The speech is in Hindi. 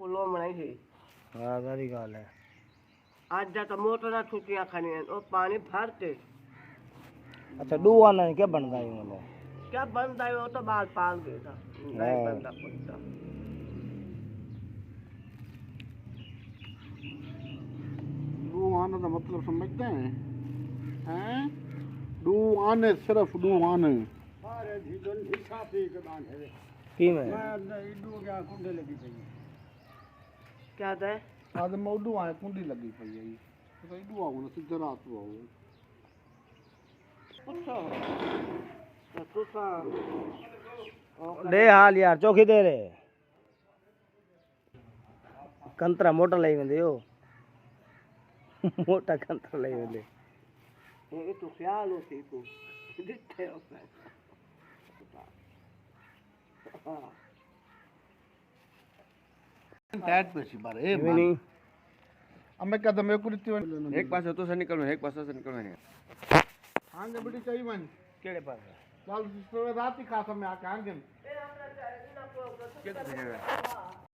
लो मनाई थी। हाँ सारी गाल है। आज जाता मोटर ना छुट्टियां खानी है और पानी भरते। अच्छा डूआ ना क्या बनता है मतलब? क्या बनता है वो तो बाल पाल गया था। नहीं बनता कुछ। डू आने का मतलब समझते हैं? हैं? डू आने सिर्फ डू आने। अरे धीजन हिस्सा पी के बांधे। की में? मैं डू क्या कुंडे लगी पई। क्या था? आज मोडू आए कुंडी लगी पई है। तो डू आओ ना सीधे रात को आओ। पूछो। तो सा दे हाल यार चौकी दे रे कंतरा मोटा लई वेंदे यो मोटा कंतरा लई वेंदे ये तो ख्याल होती तू दिखे होता हां टैट पे सी बार ए नहीं हमें कदम एक कुर्ती एक पास तो से निकलना एक पास से निकलना नहीं। आगे बड़ी चाहिए मन केड़े पास कल रात ही खासा में आके आगे कितना